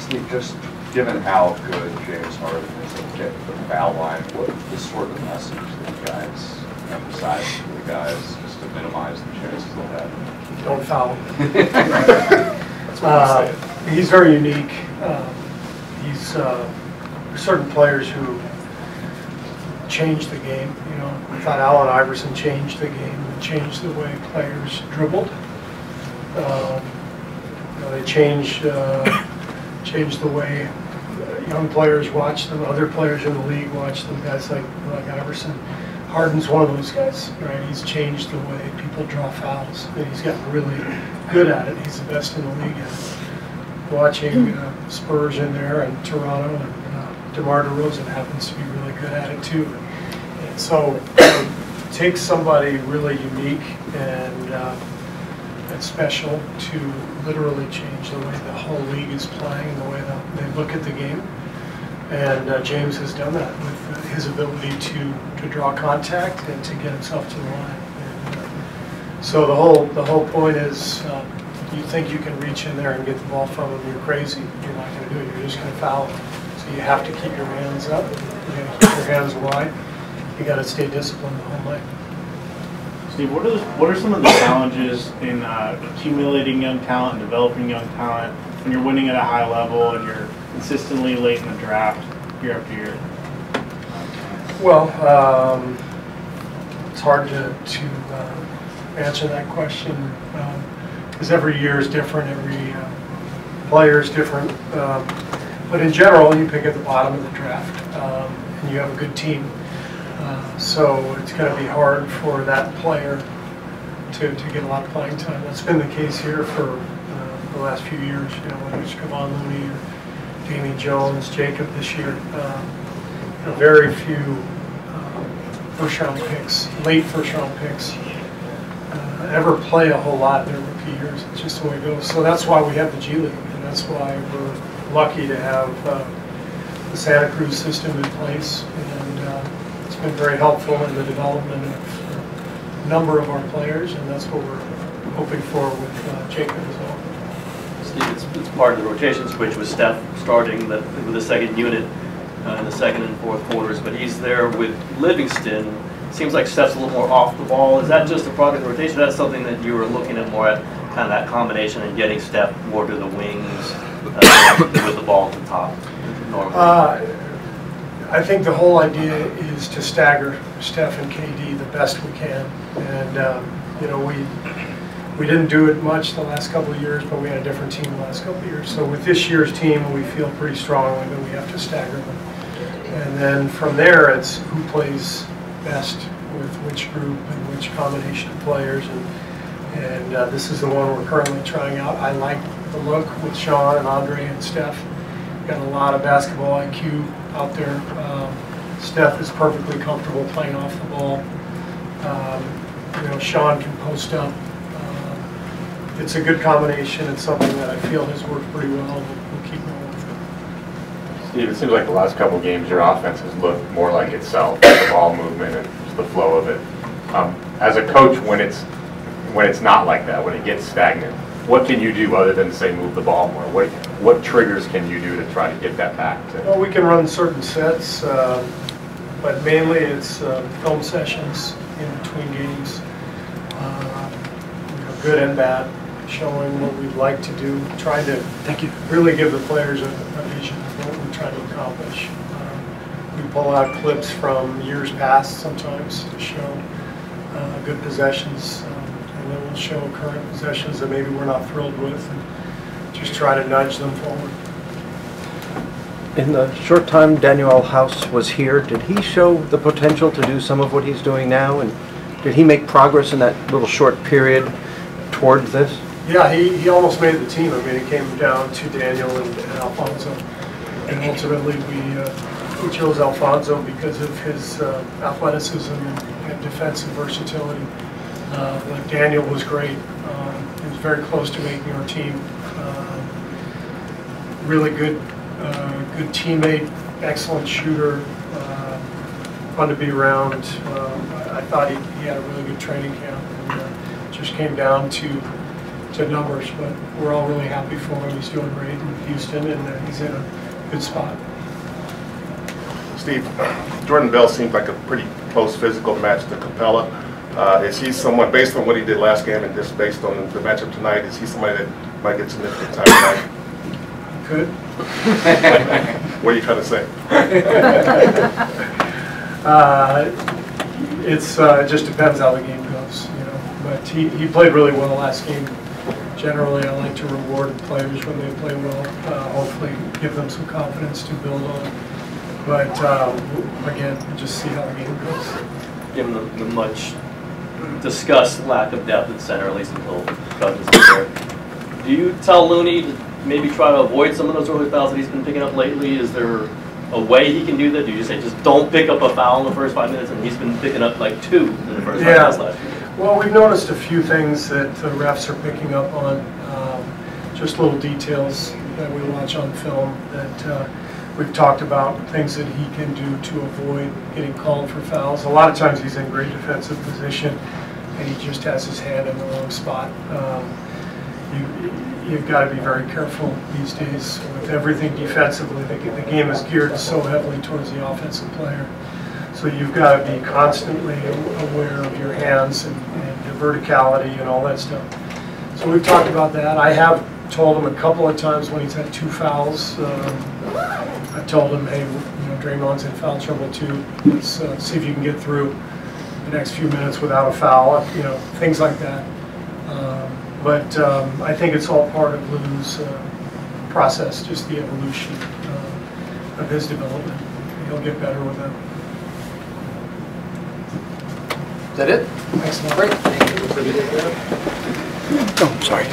Steve, just given how good James Harden is at getting the foul line, what is sort of the message that you guys emphasize to the guys just to minimize the chances they'll have? Don't foul. That's what he's very unique. He's certain players who changed the game. You know, I thought Allen Iverson changed the game and changed the way players dribbled. You know, they changed the way young players watch them, other players in the league watch them, guys like Iverson. Harden's one of those guys, right? He's changed the way people draw fouls, and he's gotten really good at it. He's the best in the league at it. Watching Spurs in there and Toronto, and DeMar DeRozan happens to be really good at it too. And so it takes somebody really unique and special to literally change the way the whole league is playing, the way that they look at the game. And James has done that with his ability to draw contact and to get himself to the line. And, so the whole point is, you think you can reach in there and get the ball from him, you're crazy. You're not going to do it. You're just going to foul him. So you have to keep your hands up. You got to keep your hands wide. You got to stay disciplined the whole night. Steve, what are some of the challenges in accumulating young talent and developing young talent when you're winning at a high level and you're consistently late in the draft year after year? Well, it's hard to answer that question because every year is different, every player is different. But in general, you pick at the bottom of the draft and you have a good team. So it's going to be hard for that player to get a lot of playing time. That's been the case here for the last few years. You know, whether it's Kevon Looney or Damie Jones, Jacob this year. You know, very few first-round picks, late first-round picks, ever play a whole lot in their rookie years. It's just the way it goes. So that's why we have the G League, and that's why we're lucky to have the Santa Cruz system in place. And it's been very helpful in the development of a number of our players, and that's what we're hoping for with Jacob as well. Steve, it's part of the rotation switch with Steph starting with the second unit in the second and fourth quarters, but he's there with Livingston. Seems like Steph's a little more off the ball. Is that just a product of rotation? That's something that you were looking at more at, kind of that combination and getting Steph more to the wings with the ball at the top normally? I think the whole idea is to stagger Steph and KD the best we can, and you know, we didn't do it much the last couple of years, but we had a different team the last couple of years. So with this year's team, we feel pretty strongly that we have to stagger them, and then from there, it's who plays best with which group and which combination of players, and this is the one we're currently trying out. I like the look with Sean and Andre and Steph. Got a lot of basketball IQ out there. Steph is perfectly comfortable playing off the ball. You know, Sean can post up. It's a good combination. It's something that I feel has worked pretty well. We'll keep going with it. Steve, it seems like the last couple games your offense has looked more like itself, the ball movement and just the flow of it. As a coach, when it's not like that, when it gets stagnant, what can you do other than say move the ball more? What triggers can you do to try to get that back to? Well, we can run certain sets, but mainly it's film sessions in between games, you know, good and bad, showing what we'd like to do, trying to really give the players a vision of what we're trying to accomplish. We pull out clips from years past sometimes to show good possessions. And then we'll show current possessions that maybe we're not thrilled with and just try to nudge them forward. In the short time Danuel House was here, did he show the potential to do some of what he's doing now? And did he make progress in that little short period toward this? Yeah, he almost made the team. I mean, it came down to Daniel and Alfonso. And ultimately we chose Alfonso because of his athleticism and defensive versatility. But Daniel was great. He was very close to making our team. Really good teammate, excellent shooter, fun to be around. I thought he had a really good training camp, and just came down to to numbers, but we're all really happy for him. He's doing great in Houston, and he's in a good spot. Steve, Jordan Bell seems like a pretty close physical match to Capella. Is he someone, based on what he did last game and just based on the matchup tonight, is he somebody that might get significant time tonight? Could. What are you trying to say? It just depends how the game goes, you know. But he played really well last game. Generally, I like to reward players when they play well. Hopefully, give them some confidence to build on. But again, just see how the game goes. Given the much discussed lack of depth at center, at least until Cousins is there, do you tell Looney to maybe try to avoid some of those early fouls that he's been picking up lately? Is there a way he can do that? Do you say just don't pick up a foul in the first 5 minutes, and he's been picking up like 2 in the first 5 minutes last year? Well, we've noticed a few things that the refs are picking up on, just little details that we watch on film that we've talked about, things that he can do to avoid getting called for fouls. A lot of times he's in great defensive position and he just has his hand in the wrong spot. You've got to be very careful these days with everything defensively. The game is geared so heavily towards the offensive player. So you've got to be constantly aware of your hands and your verticality and all that stuff. So we've talked about that. I have told him a couple of times when he's had 2 fouls. I told him, hey, you know, Draymond's in foul trouble too. Let's see if you can get through the next few minutes without a foul. You know, things like that. But I think it's all part of Lou's process, just the evolution of his development. He'll get better with it. Is that it? Excellent. Great. Oh, sorry.